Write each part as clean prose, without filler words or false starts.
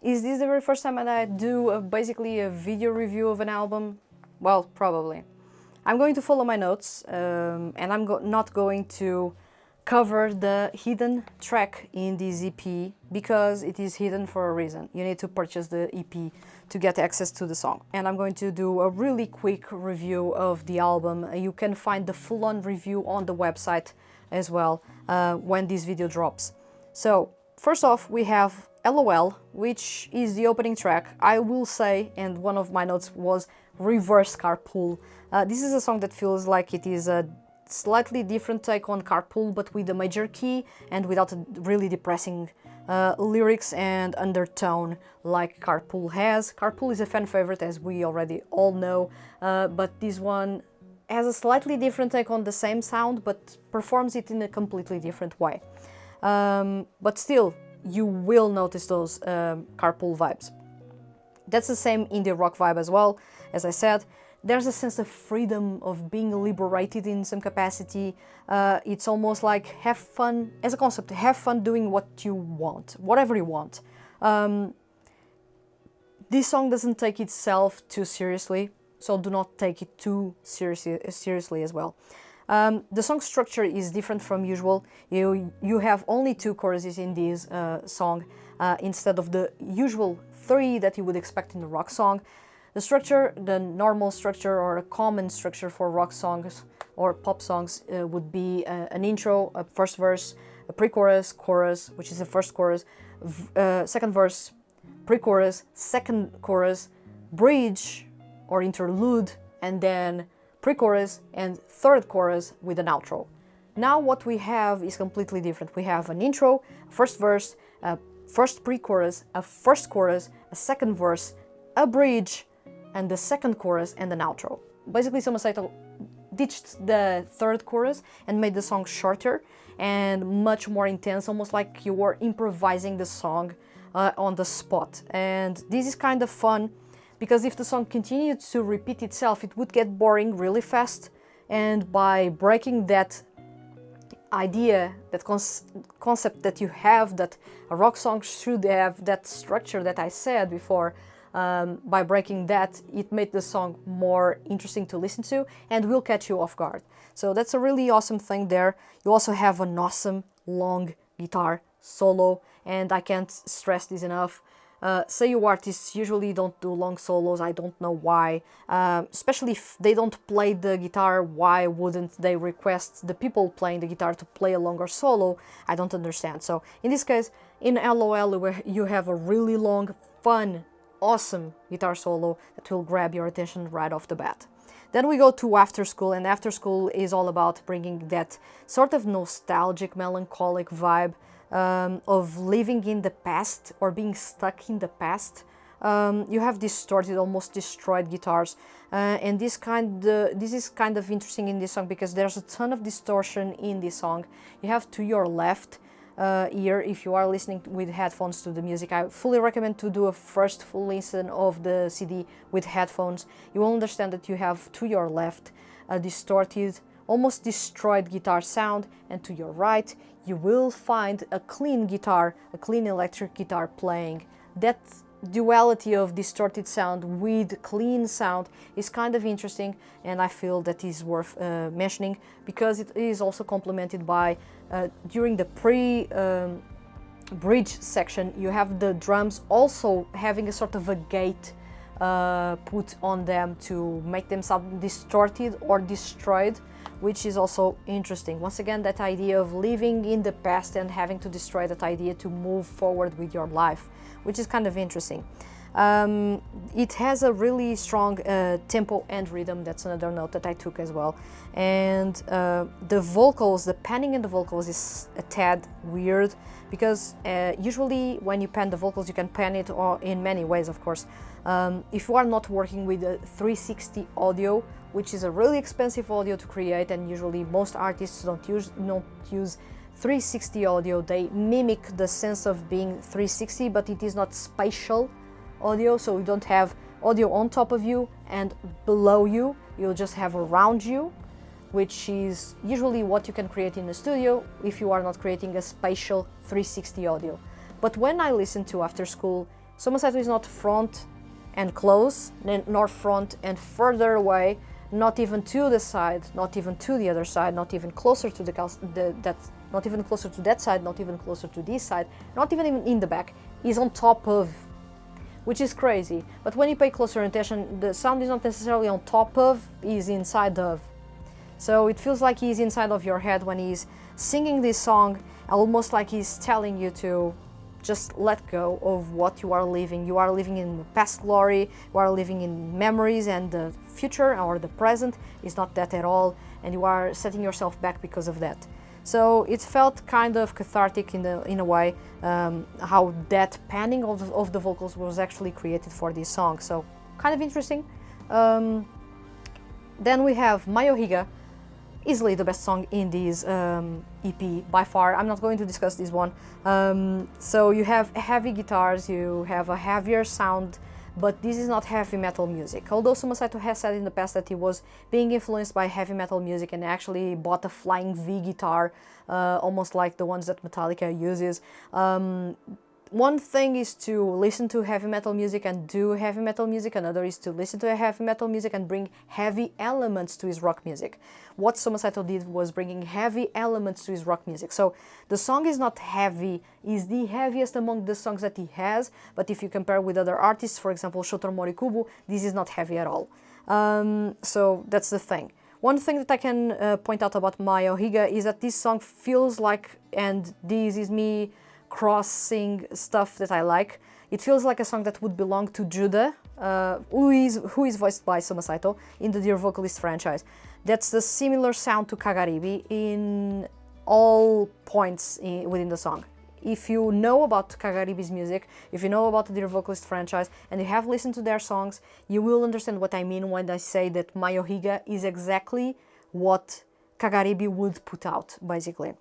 Is this the very first time that I do basically a video review of an album? Well, probably. I'm going to follow my notes, and I'm not going to cover the hidden track in this EP because it is hidden for a reason. You need to purchase the EP to get access to the song. And I'm going to do a really quick review of the album. You can find the full-on review on the website as well when this video drops. So, first off, we have LOL, which is the opening track. I will say, and one of my notes was reverse Carpool. This is a song that feels like it is a slightly different take on Carpool, but with a major key and without a really depressing lyrics and undertone like Carpool has. Carpool is a fan favorite, as we already all know, but this one has a slightly different take on the same sound, but performs it in a completely different way. But still, you will notice those Carpool vibes. That's the same indie rock vibe as well. As I said, there's a sense of freedom, of being liberated in some capacity. It's almost like have fun, as a concept, have fun doing what you want, whatever you want. This song doesn't take itself too seriously, so do not take it too seriously as well. The song structure is different from usual. You have only 2 choruses in this song instead of the usual 3 that you would expect in a rock song. The structure, the normal structure or a common structure for rock songs or pop songs would be an intro, a first verse, a pre-chorus, chorus, which is the first chorus, second verse, pre-chorus, second chorus, bridge or interlude, and then pre-chorus and third chorus with an outro. Now what we have is completely different. We have an intro, a first verse, a first pre-chorus, a first chorus, a second verse, a bridge, and the second chorus and an outro. Basically, Soma Saito ditched the third chorus and made the song shorter and much more intense, almost like you were improvising the song on the spot. And this is kind of fun because if the song continued to repeat itself, it would get boring really fast. And by breaking that idea, that concept that you have, that a rock song should have that structure that I said before, by breaking that, it made the song more interesting to listen to and will catch you off guard. So that's a really awesome thing there. You also have an awesome long guitar solo, and I can't stress this enough. Seiyuu artists usually don't do long solos. I don't know why. Especially if they don't play the guitar, why wouldn't they request the people playing the guitar to play a longer solo? I don't understand. So in this case, in LOL, you have a really long, fun, awesome guitar solo that will grab your attention right off the bat. Then we go to After School, and After School is all about bringing that sort of nostalgic, melancholic vibe of living in the past or being stuck in the past. You have distorted, almost destroyed guitars, and this is kind of interesting in this song because there's a ton of distortion in this song. You have to your left ear, if you are listening with headphones to the music, I fully recommend to do a first full listen of the CD with headphones. You will understand that you have to your left a distorted, almost destroyed guitar sound, and to your right you will find a clean guitar, a clean electric guitar playing. That duality of distorted sound with clean sound is kind of interesting, and I feel that is worth mentioning because it is also complemented by during the bridge section you have the drums also having a sort of a gate put on them to make them sound distorted or destroyed, which is also interesting. Once again, that idea of living in the past and having to destroy that idea to move forward with your life, which is kind of interesting. It has a really strong tempo and rhythm. That's another note that I took as well. And the vocals, the panning in the vocals is a tad weird because usually when you pan the vocals, you can pan it in many ways, of course. If you are not working with a 360 audio, which is a really expensive audio to create, and usually most artists don't use 360 audio. They mimic the sense of being 360, but it is not spatial audio, so you don't have audio on top of you and below you. You'll just have around you, which is usually what you can create in the studio if you are not creating a spatial 360 audio. But when I listen to After School, Soma Saito is not front and close, nor front and further away, not even to the side, not even to the other side, not even closer to not even closer to that side, not even closer to this side, not even in the back. He's on top of, which is crazy. But when you pay closer attention, the sound is not necessarily on top of, he's inside of. So it feels like he's inside of your head when he's singing this song, almost like he's telling you to just let go of what you are living. You are living in past glory, you are living in memories, and the future or the present is not that at all, and you are setting yourself back because of that. So it felt kind of cathartic in a way, how that panning of the vocals was actually created for this song. So kind of interesting. Then we have Mayohiga, easily the best song in this EP by far. I'm not going to discuss this one. So you have heavy guitars, you have a heavier sound, but this is not heavy metal music. Although Soma Saito has said in the past that he was being influenced by heavy metal music and actually bought a flying V guitar, almost like the ones that Metallica uses. One thing is to listen to heavy metal music and do heavy metal music, another is to listen to heavy metal music and bring heavy elements to his rock music. What Soma Saito did was bringing heavy elements to his rock music. So the song is not heavy, is the heaviest among the songs that he has, but if you compare with other artists, for example Shotaro Morikubo, this is not heavy at all. So that's the thing. One thing that I can point out about Mayohiga is that this song feels like, and this is me crossing stuff that I like, it feels like a song that would belong to Judah, who is voiced by Soma Saito in the Dear Vocalist franchise. That's the similar sound to Kagaribi in all points within the song. If you know about Kagaribi's music, if you know about the Dear Vocalist franchise, and you have listened to their songs, you will understand what I mean when I say that Mayohiga is exactly what Kagaribi would put out, basically.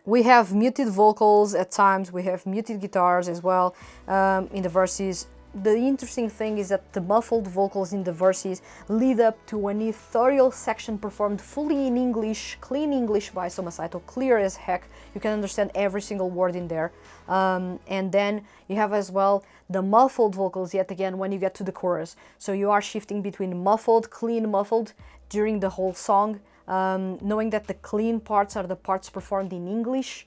We have muted vocals at times, we have muted guitars as well in the verses. The interesting thing is that the muffled vocals in the verses lead up to an ethereal section performed fully in English, clean English by Soma Saito, clear as heck. You can understand every single word in there. And then you have as well the muffled vocals yet again when you get to the chorus. So you are shifting between muffled, clean, muffled during the whole song, knowing that the clean parts are the parts performed in English,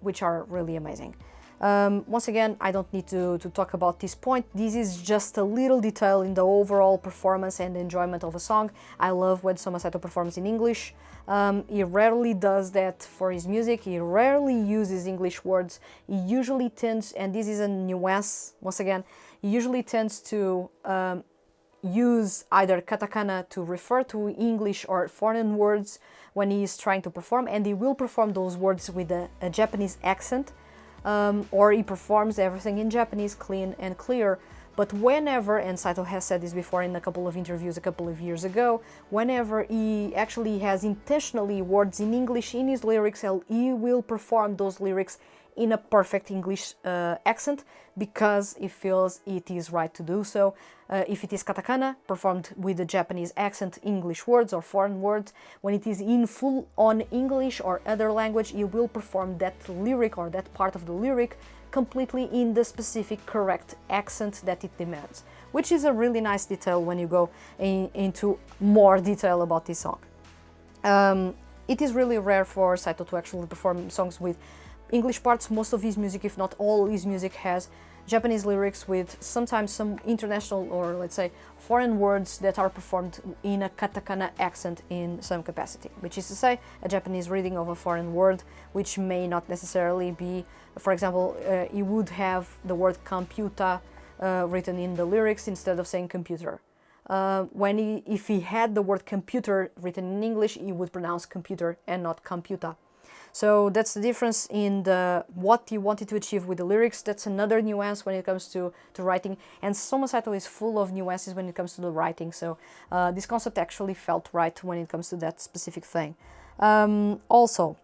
which are really amazing. Once again, I don't need to talk about this point. This is just a little detail in the overall performance and enjoyment of a song. I love when Soma Saito performs in English. He rarely does that for his music. He rarely uses English words. He usually tends, and this is a nuance, once again, he usually tends to use either katakana to refer to English or foreign words when he is trying to perform, and he will perform those words with a Japanese accent. Or he performs everything in Japanese, clean and clear. But whenever, and Saito has said this before in a couple of interviews a couple of years ago, whenever he actually has intentionally words in English in his lyrics, he will perform those lyrics in a perfect English accent because he feels it is right to do so. If it is katakana, performed with a Japanese accent, English words or foreign words, when it is in full-on English or other language, he will perform that lyric or that part of the lyric completely in the specific correct accent that it demands, which is a really nice detail when you go into more detail about this song. It is really rare for Saito to actually perform songs with English parts. Most of his music, if not all his music, has Japanese lyrics with sometimes some international or let's say foreign words that are performed in a katakana accent in some capacity, which is to say a Japanese reading of a foreign word, which may not necessarily be, for example, he would have the word computer written in the lyrics instead of saying computer. If he had the word computer written in English, he would pronounce computer and not computer. So that's the difference in what he wanted to achieve with the lyrics. That's another nuance when it comes to writing. And Soma Saito is full of nuances when it comes to the writing. So this concept actually felt right when it comes to that specific thing. Also,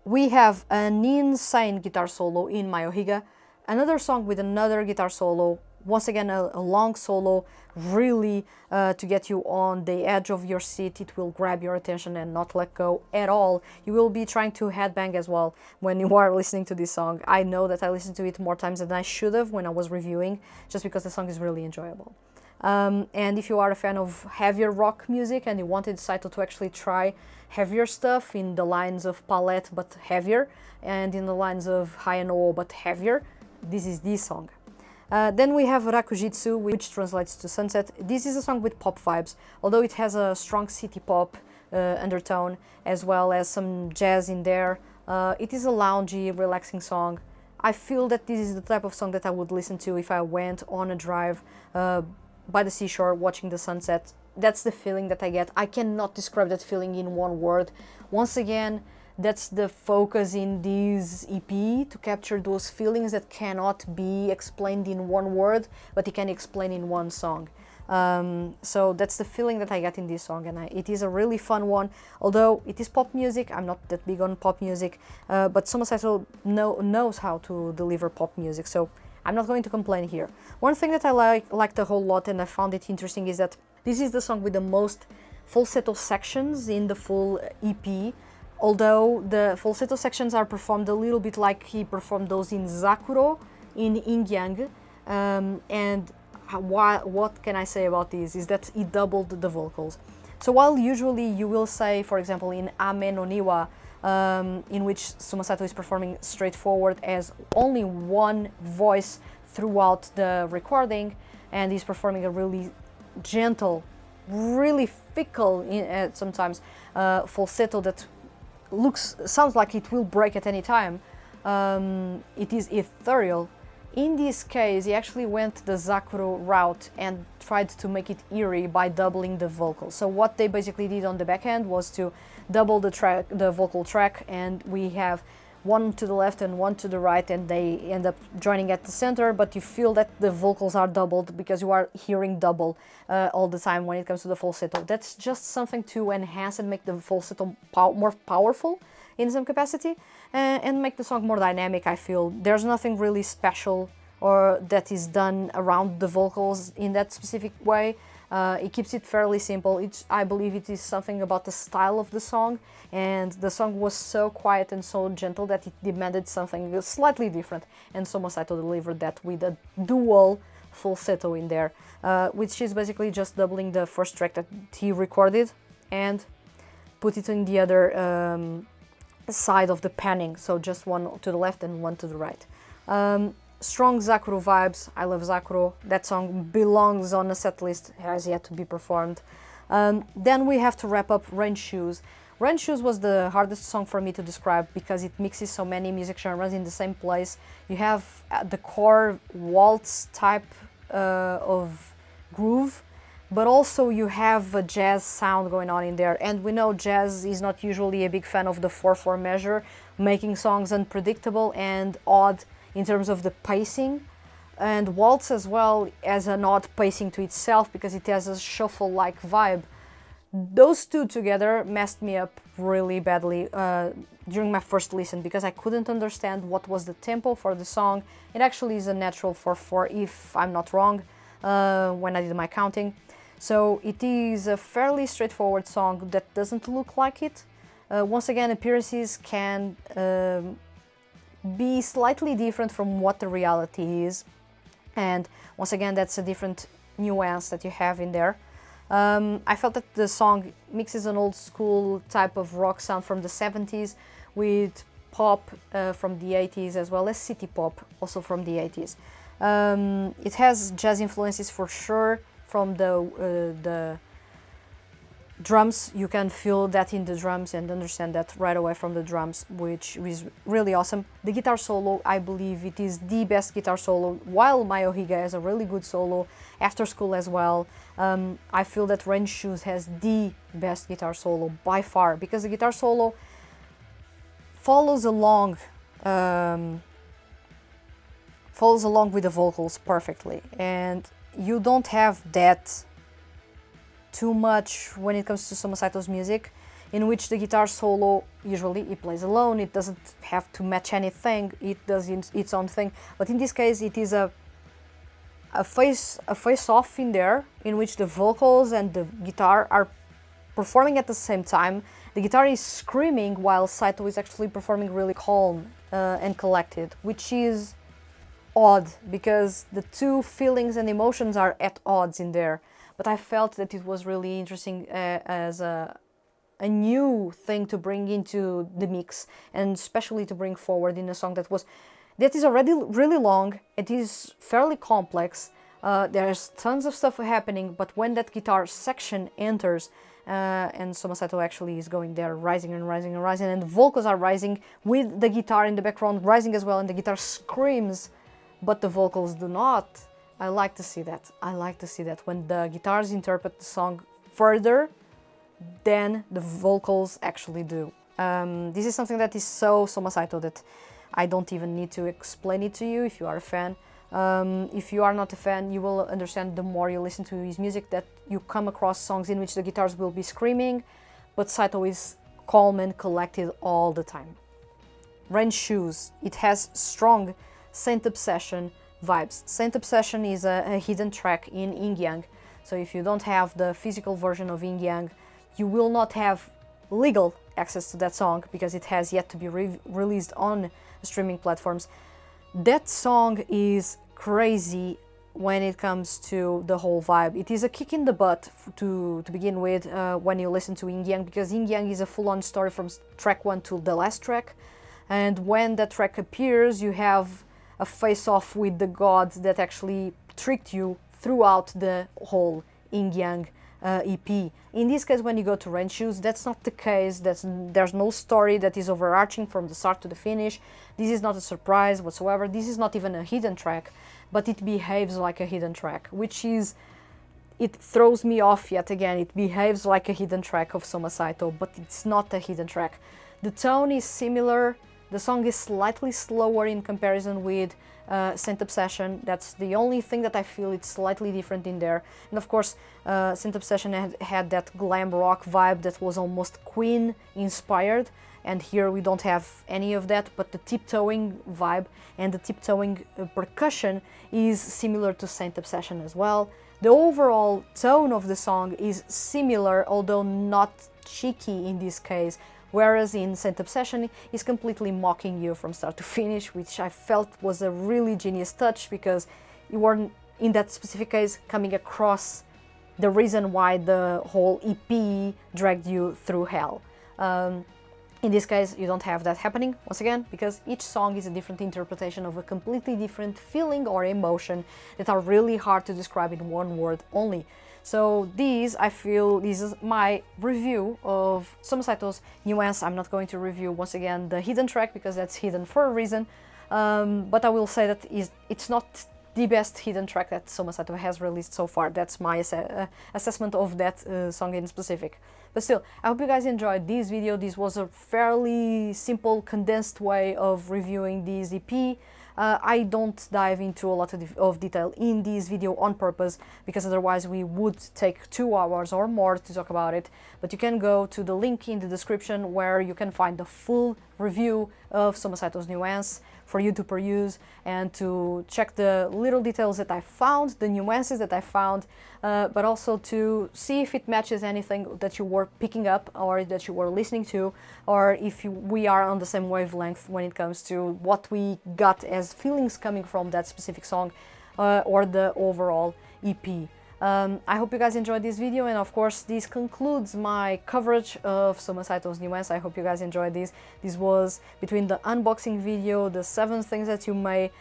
we have an insane guitar solo in Mayohiga. Another song with another guitar solo once again, a long solo, really to get you on the edge of your seat. It will grab your attention and not let go at all. You will be trying to headbang as well when you are listening to this song. I know that I listened to it more times than I should have when I was reviewing, just because the song is really enjoyable. And if you are a fan of heavier rock music and you wanted Saito to actually try heavier stuff in the lines of palette but heavier, and in the lines of Hayano but heavier, this is the song. Then we have Rakujitsu, which translates to sunset. This is a song with pop vibes, although it has a strong city pop undertone, as well as some jazz in there. It is a loungy, relaxing song. I feel that this is the type of song that I would listen to if I went on a drive by the seashore watching the sunset. That's the feeling that I get. I cannot describe that feeling in one word. Once again, that's the focus in this EP, to capture those feelings that cannot be explained in one word, but you can explain in one song. So that's the feeling that I get in this song, and it is a really fun one. Although it is pop music, I'm not that big on pop music, but Soma Saito knows how to deliver pop music, so I'm not going to complain here. One thing that I liked a whole lot, and I found it interesting, is that this is the song with the most falsetto sections in the full EP. Although the falsetto sections are performed a little bit like he performed those in Zakuro, in Yin Yang, and what can I say about this is that he doubled the vocals. So while usually you will say, for example, in Ame no Niwa, in which Soma Saito is performing straightforward as only one voice throughout the recording, and he's performing a really gentle, really fickle, sometimes falsetto that sounds like it will break at any time. It is ethereal. In this case, he actually went the Zakuro route and tried to make it eerie by doubling the vocals. So what they basically did on the back end was to double the vocal track, and we have one to the left and one to the right, and they end up joining at the center, but you feel that the vocals are doubled because you are hearing double all the time when it comes to the falsetto. That's just something to enhance and make the falsetto more powerful in some capacity, and make the song more dynamic. I feel there's nothing really special or that is done around the vocals in that specific way. It keeps it fairly simple. I believe it is something about the style of the song, and the song was so quiet and so gentle that it demanded something slightly different, and Soma Saito delivered that with a dual falsetto in there, which is basically just doubling the first track that he recorded and put it in the other side of the panning, so just one to the left and one to the right. Strong Zakuro vibes. I love Zakuro. That song belongs on a set list, has yet to be performed. Then we have to wrap up Rain Shoes. Rain Shoes was the hardest song for me to describe because it mixes so many music genres in the same place. You have the core waltz type of groove, but also you have a jazz sound going on in there, and we know jazz is not usually a big fan of the 4/4 measure, making songs unpredictable and odd in terms of the pacing, and waltz as well as an odd pacing to itself because it has a shuffle-like vibe. Those two together messed me up really badly during my first listen because I couldn't understand what was the tempo for the song. It actually is a natural 4/4 if I'm not wrong when I did my counting. So it is a fairly straightforward song that doesn't look like it. Once again, appearances can be slightly different from what the reality is, and once again that's a different nuance that you have in there. I felt that the song mixes an old school type of rock sound from the 70s with pop from the 80s, as well as city pop also from the 80s. It has jazz influences for sure from the drums. You can feel that in the drums and understand that right away from the drums, which is really awesome. The guitar solo, I believe it is the best guitar solo, while Mayohiga has a really good solo, After School as well. I feel that Rain Shoes has the best guitar solo by far, because the guitar solo follows along with the vocals perfectly, and you don't have that too much when it comes to Soma Saito's music, in which the guitar solo usually it plays alone. It doesn't have to match anything. It does its own thing. But in this case, it is a a face off in there in which the vocals and the guitar are performing at the same time. The guitar is screaming while Saito is actually performing really calm and collected, which is odd because the two feelings and emotions are at odds in there. But I felt that it was really interesting as a new thing to bring into the mix, and especially to bring forward in a song that is already really long. It is fairly complex. There's tons of stuff happening, but when that guitar section enters, and Soma Saito actually is going there, rising and rising and rising, and the vocals are rising with the guitar in the background rising as well, and the guitar screams, but the vocals do not. I like to see that. I like to see that when the guitars interpret the song further than the vocals actually do. This is something that is so Soma Saito that I don't even need to explain it to you if you are a fan. If you are not a fan, you will understand the more you listen to his music that you come across songs in which the guitars will be screaming, but Saito is calm and collected all the time. Rain Shoes, it has strong Saint Obsession vibes. Saint Obsession is a hidden track in Yin Yang, so if you don't have the physical version of Yin Yang, you will not have legal access to that song because it has yet to be released on streaming platforms. That song is crazy when it comes to the whole vibe. It is a kick in the butt to begin with when you listen to Yin Yang, because Yin Yang is a full-on story from track 1 to the last track, and when that track appears you have a face-off with the god that actually tricked you throughout the whole Yin Yang EP. In this case, when you go to Rain Shoes, that's not the case. There's no story that is overarching from the start to the finish. This is not a surprise whatsoever. This is not even a hidden track, but it behaves like a hidden track, it throws me off yet again. It behaves like a hidden track of Soma Saito, but it's not a hidden track. The tone is similar. The song is slightly slower in comparison with Saint Obsession. That's the only thing that I feel it's slightly different in there. And of course, Saint Obsession had that glam rock vibe that was almost Queen inspired, and here we don't have any of that, but the tiptoeing vibe and the tiptoeing percussion is similar to Saint Obsession as well. The overall tone of the song is similar, although not cheeky in this case, whereas in Saint Obsession is completely mocking you from start to finish, which I felt was a really genius touch, because you weren't, in that specific case, coming across the reason why the whole EP dragged you through hell. In this case, you don't have that happening, once again, because each song is a different interpretation of a completely different feeling or emotion that are really hard to describe in one word only. So I feel this is my review of Soma Saito's Nuance. I'm not going to review, once again, the hidden track, because that's hidden for a reason, but I will say that it's not the best hidden track that Soma Saito has released so far. That's my assessment of that song in specific. But still, I hope you guys enjoyed this video. This was a fairly simple, condensed way of reviewing this EP. I don't dive into a lot of detail in this video on purpose, because otherwise we would take 2 hours or more to talk about it. But you can go to the link in the description where you can find the full review of Soma Saito's Nuance for you to peruse and to check the little details that I found, the nuances that I found, but also to see if it matches anything that you were picking up or that you were listening to, or if we are on the same wavelength when it comes to what we got as feelings coming from that specific song or the overall EP. I hope you guys enjoyed this video, and of course this concludes my coverage of Soma Saito's Nuance. I hope you guys enjoyed this. This was between the unboxing video, the 7 things that you may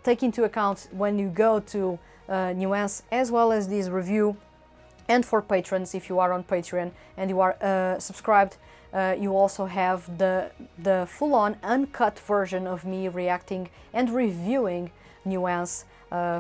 take into account when you go to Nuance, as well as this review. And for patrons, if you are on Patreon and you are subscribed, you also have the full-on uncut version of me reacting and reviewing Nuance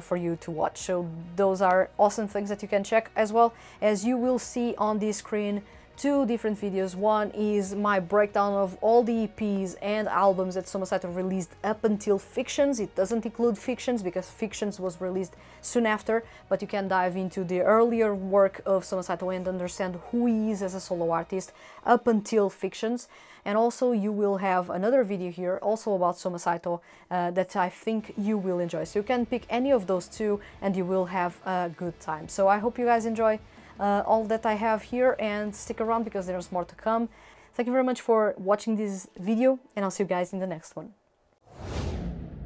for you to watch. So those are awesome things that you can check, as well as you will see on this screen two different videos. One is my breakdown of all the EPs and albums that Soma Saito released up until Fictions. It doesn't include Fictions because Fictions was released soon after, but you can dive into the earlier work of Soma Saito and understand who he is as a solo artist up until Fictions. And also you will have another video here also about Soma Saito that I think you will enjoy. So you can pick any of those two and you will have a good time. So I hope you guys enjoy all that I have here, and stick around because there's more to come. Thank you very much for watching this video, and I'll see you guys in the next one.